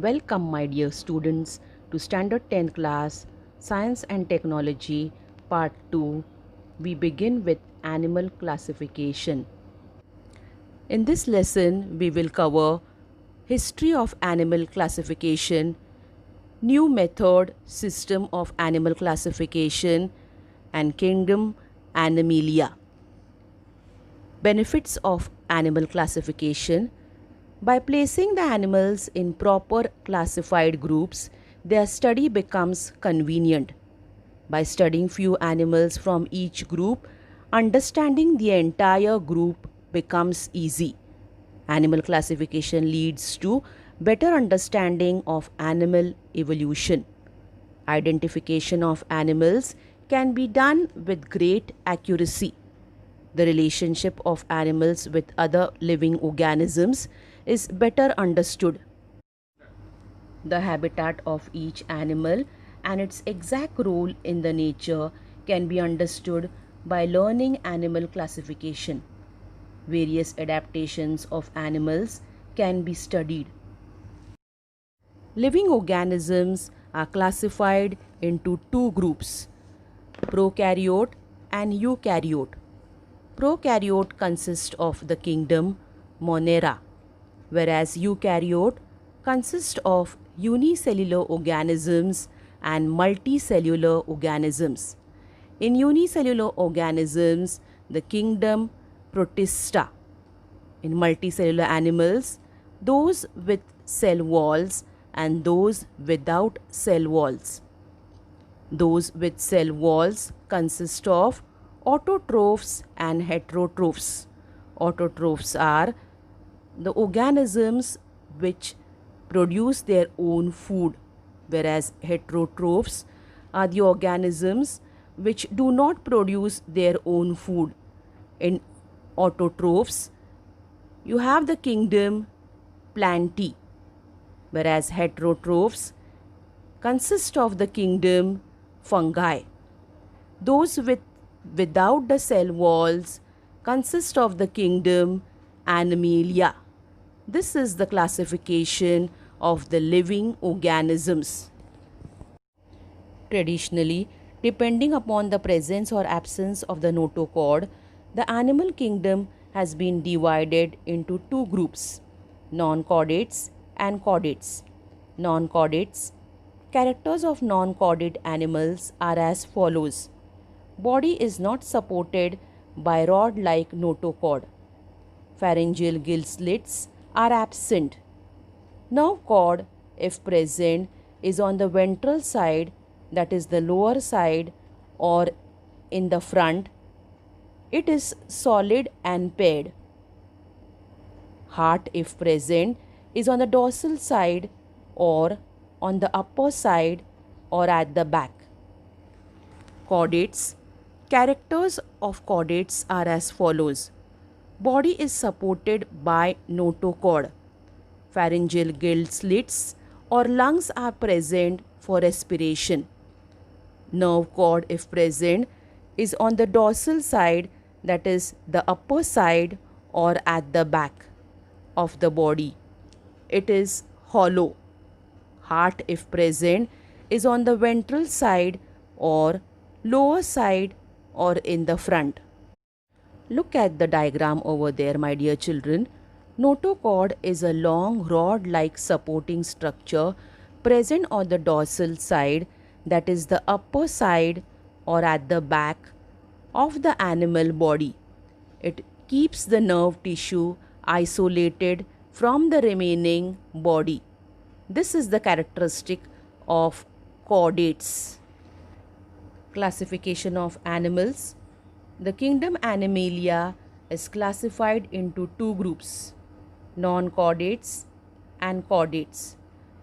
Welcome, my dear students, to Standard 10th class Science and Technology Part 2. We begin with animal classification. In this lesson, we will cover history of animal classification, new method system of animal classification, and kingdom Animalia. Benefits of animal classification. By placing the animals in proper classified groups, their study becomes convenient. By studying few animals from each group, understanding the entire group becomes easy. Animal classification leads to better understanding of animal evolution. Identification of animals can be done with great accuracy. The relationship of animals with other living organisms is better understood. The habitat of each animal and its exact role in the nature can be understood by learning animal classification. Various adaptations of animals can be studied. Living organisms are classified into two groups, prokaryote and eukaryote. Prokaryote consist of the kingdom Monera, whereas eukaryote consist of unicellular organisms and multicellular organisms. In unicellular organisms, the kingdom Protista. In multicellular animals, those with cell walls and those without cell walls. Those with cell walls consist of autotrophs and heterotrophs. Autotrophs are the organisms which produce their own food, whereas heterotrophs are the organisms which do not produce their own food. In autotrophs, you have the kingdom Plantae, whereas heterotrophs consist of the kingdom Fungi. Those without the cell walls consist of the kingdom Animalia. This is the classification of the living organisms. Traditionally, depending upon the presence or absence of the notochord, the animal kingdom has been divided into two groups, non-chordates and chordates. Non-chordates. Characters of non-chordate animals are as follows. Body is not supported by rod-like notochord. Pharyngeal gill slits are absent. Nerve cord, if present, is on the ventral side, that is the lower side, or in the front. It is solid and paired. Heart, if present, is on the dorsal side or on the upper side or at the back. Chordates. Characters of chordates are as follows. Body is supported by notochord. Pharyngeal gill slits or lungs are present for respiration. Nerve cord, if present, is on the dorsal side, that is the upper side or at the back of the body. It is hollow. Heart, if present, is on the ventral side or lower side or in the front. Look at the diagram over there, my dear children. Notochord is a long rod-like supporting structure present on the dorsal side, that is the upper side or at the back of the animal body. It keeps the nerve tissue isolated from the remaining body. This is the characteristic of chordates. Classification of animals. The kingdom Animalia is classified into two groups, non-chordates and chordates.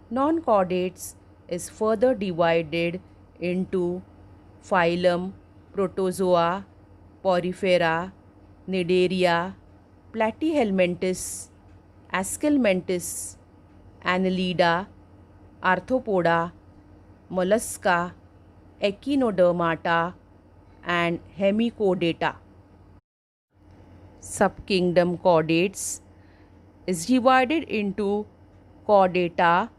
Non-chordates is further divided into phylum Protozoa, Porifera, Cnidaria, Platyhelminthes, Aschelminths, Annelida, Arthropoda, Mollusca, Echinodermata, and Hemichordata. Subkingdom chordates is divided into chordata,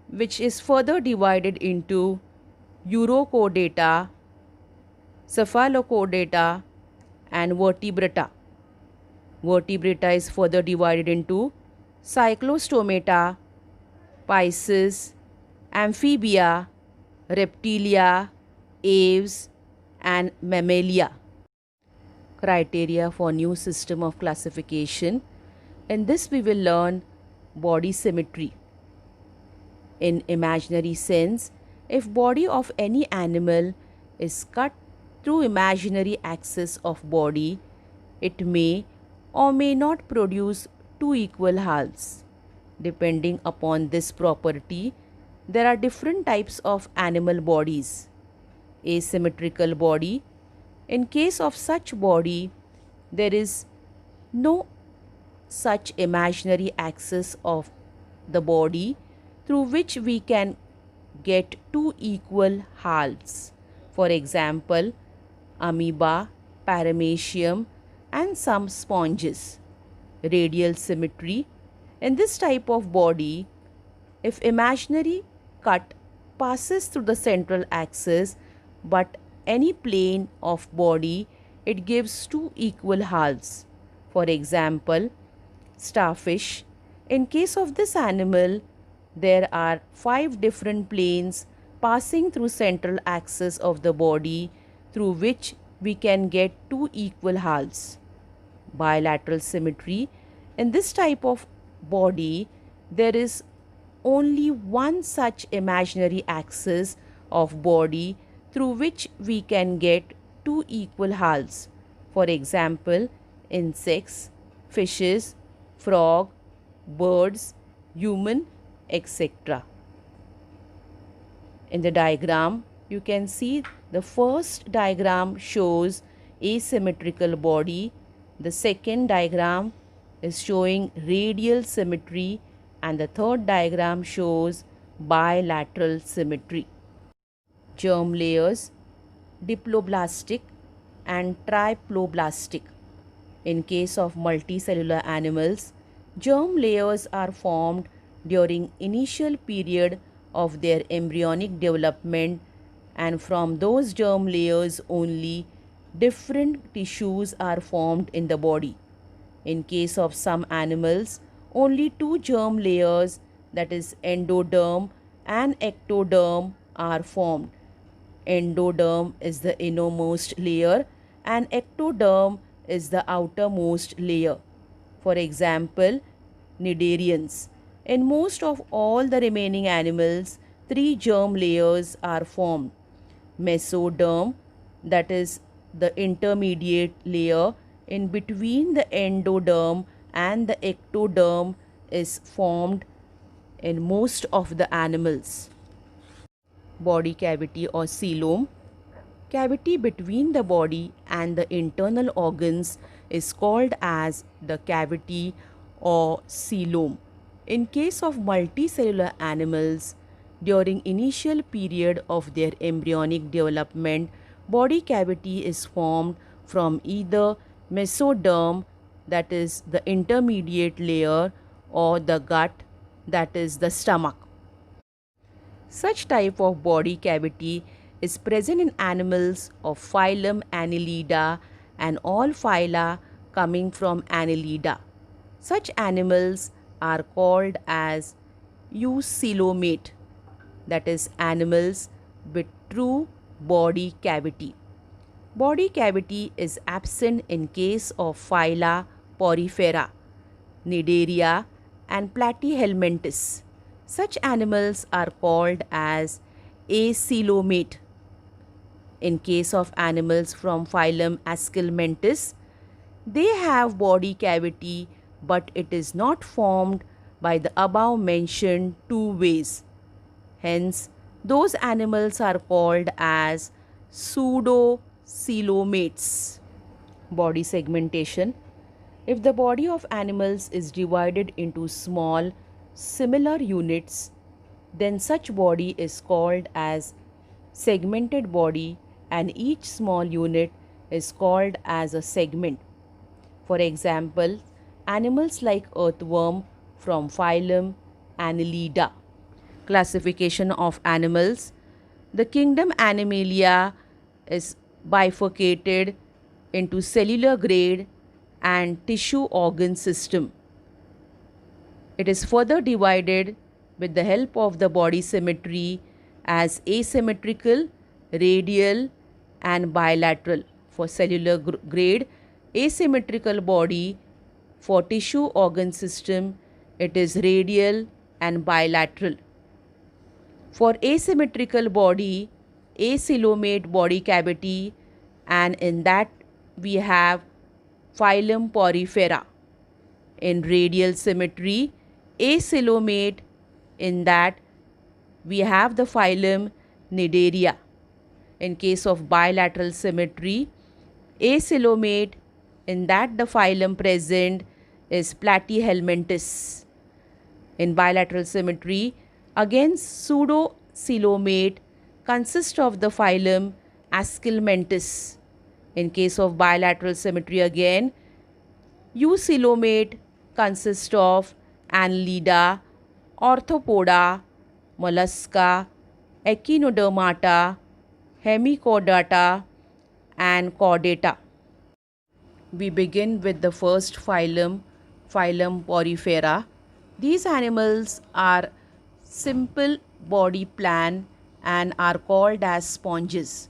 which is further divided into Urochordata, Cephalochordata, and Vertebrata. Vertebrata is further divided into Cyclostomata, Pisces, Amphibia, Reptilia, Aves, and Mammalia. Criteria for new system of classification. In this we will learn body symmetry. In imaginary sense, if body of any animal is cut through imaginary axis of body, it may or may not produce two equal halves. Depending upon this property, there are different types of animal bodies. Asymmetrical body. In case of such body, there is no such imaginary axis of the body through which we can get two equal halves. For example, amoeba, paramecium, and some sponges. Radial symmetry. In this type of body, if imaginary cut passes through the central axis but any plane of body, it gives two equal halves. For example, starfish. In case of this animal, there are 5 different planes passing through central axis of the body through which we can get two equal halves. Bilateral symmetry. In this type of body, there is only one such imaginary axis of body through which we can get two equal halves. For example, insects, fishes, frog, birds, human, etc. In the diagram, you can see the first diagram shows asymmetrical body. The second diagram is showing radial symmetry, and the third diagram shows bilateral symmetry. Germ layers, diploblastic and triploblastic. In case of multicellular animals, germ layers are formed during initial period of their embryonic development, and from those germ layers only different tissues are formed in the body. In case of some animals, only two germ layers, that is endoderm and ectoderm, are formed. Endoderm is the innermost layer and ectoderm is the outermost layer. For example, cnidarians. In most of all the remaining animals, three germ layers are formed. Mesoderm, that is the intermediate layer in between the endoderm and the ectoderm, is formed in most of the animals. Body cavity or coelom. Cavity between the body and the internal organs is called as the cavity or coelom. In case of multicellular animals, during initial period of their embryonic development, body cavity is formed from either mesoderm, that is the intermediate layer, or the gut, that is the stomach. Such type of body cavity is present in animals of phylum Annelida and all phyla coming from Annelida. Such animals are called as eucoelomate, that is animals with true body cavity. Body cavity is absent in case of phyla Porifera, Cnidaria, and Platyhelminthes. Such animals are called as acoelomate. In case of animals from phylum Aschelminthus, they have body cavity, but it is not formed by the above mentioned two ways. Hence, those animals are called as pseudocoelomates. Body segmentation. If the body of animals is divided into small, similar units, then such body is called as segmented body, and each small unit is called as a segment. For example, animals like earthworm from phylum Annelida. Classification of animals. The kingdom Animalia is bifurcated into cellular grade and tissue organ system. It is further divided with the help of the body symmetry as asymmetrical, radial, and bilateral for cellular grade, asymmetrical body. For tissue organ system, it is radial and bilateral. For asymmetrical body, acylomate body cavity, and in that we have phylum Porifera. In radial symmetry, acylomate, in that we have the phylum Cnidaria. In case of bilateral symmetry, acylomate, in that the phylum present is Platyhelminthes. In bilateral symmetry, again pseudocoelomate consists of the phylum Aschelmenthes. In case of bilateral symmetry again, eucoelomate consists of Annelida, Orthopoda, Mollusca, Echinodermata, Hemichordata, and Chordata. We begin with the first phylum, phylum Porifera. These animals are simple body plan and are called as sponges.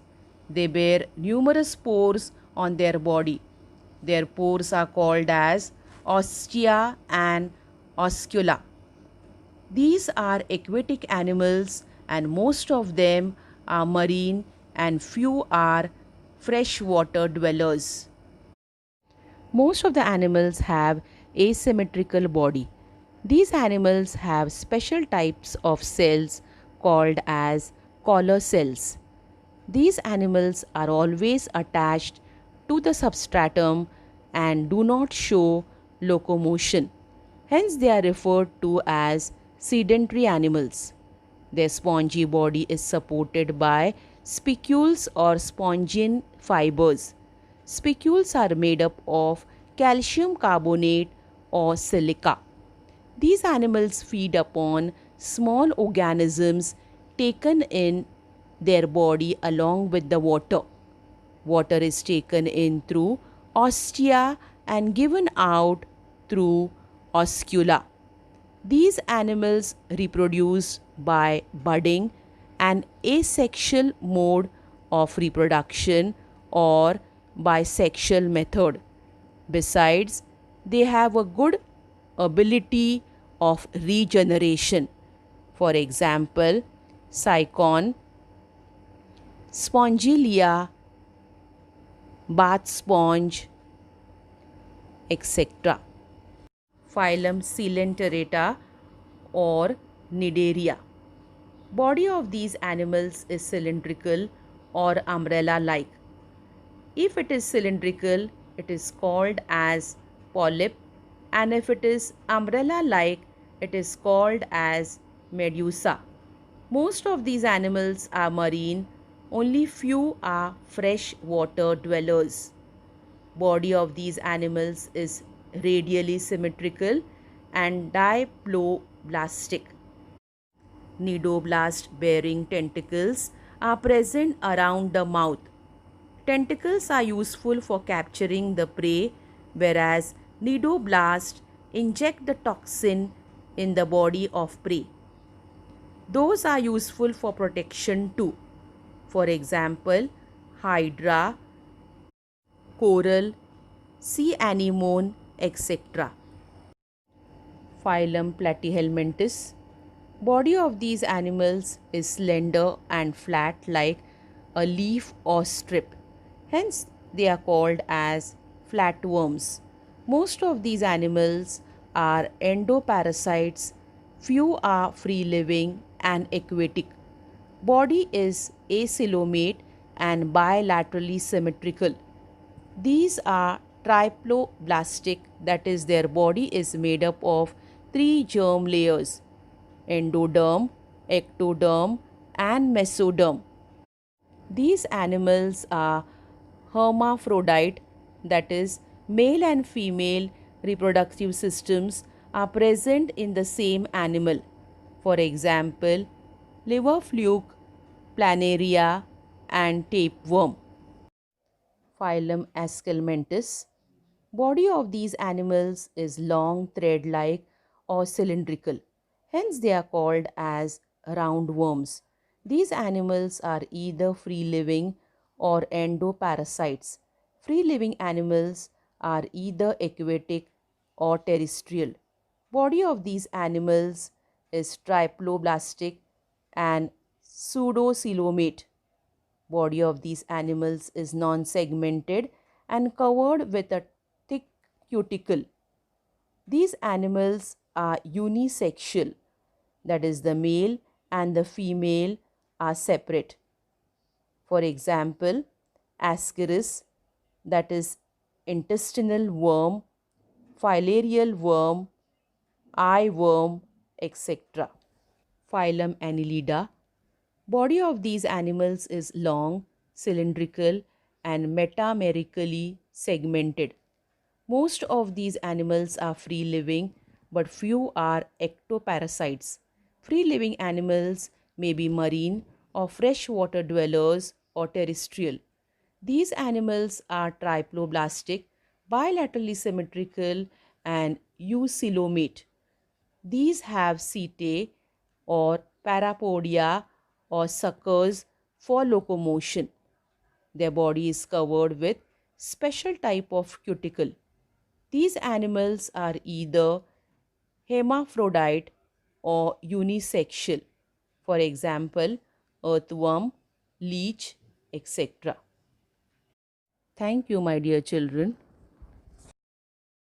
They bear numerous pores on their body. Their pores are called as ostia and oscula. These are aquatic animals and most of them are marine and few are freshwater dwellers. Most of the animals have asymmetrical body. These animals have special types of cells called as collar cells. These animals are always attached to the substratum and do not show locomotion. Hence they are referred to as sedentary animals. Their spongy body is supported by spicules or spongin fibers. Spicules are made up of calcium carbonate or silica. These animals feed upon small organisms taken in their body along with the water. Water is taken in through ostia and given out through oscula. These animals reproduce by budding, an asexual mode of reproduction, or by sexual method. Besides, they have a good ability of regeneration. For example, Sycon, Spongilia, bath sponge, etc. Phylum Coelenterata or Cnidaria. Body of these animals is cylindrical or umbrella-like. If it is cylindrical, it is called as polyp, and if it is umbrella-like, it is called as medusa. Most of these animals are marine, only few are freshwater dwellers. Body of these animals is radially symmetrical and diploblastic. Cnidoblast bearing tentacles are present around the mouth. Tentacles are useful for capturing the prey, whereas cnidoblasts inject the toxin in the body of prey. Those are useful for protection too. For example, hydra, coral, sea anemone, etc. Phylum Platyhelminthes. Body of these animals is slender and flat like a leaf or strip. Hence, they are called as flatworms. Most of these animals are endoparasites. Few are free-living and aquatic. Body is acylomate and bilaterally symmetrical. These are triploblastic, that is, their body is made up of 3 germ layers: endoderm, ectoderm, and mesoderm. These animals are hermaphrodite, that is, male and female reproductive systems are present in the same animal. For example, liver fluke, planaria, and tapeworm. Phylum Aschelmantis. Body of these animals is long, thread-like or cylindrical. Hence they are called as roundworms. These animals are either free-living or endoparasites. Free-living animals are either aquatic or terrestrial. Body of these animals is triploblastic and pseudocoelomate. Body of these animals is non-segmented and covered with a thick cuticle. These animals are unisexual, that is, the male and the female are separate. For example, Ascaris, that is intestinal worm, filarial worm, eye worm, etc. Phylum Annelida. Body of these animals is long, cylindrical, and metamerically segmented. Most of these animals are free living, but few are ectoparasites. Free living animals may be marine or freshwater dwellers or terrestrial. These animals are triploblastic, bilaterally symmetrical, and eucoelomate. These have setae or parapodia or suckers for locomotion. Their body is covered with special type of cuticle. These animals are either hermaphrodite or unisexual. For example, earthworm, leech, etc. Thank you, my dear children.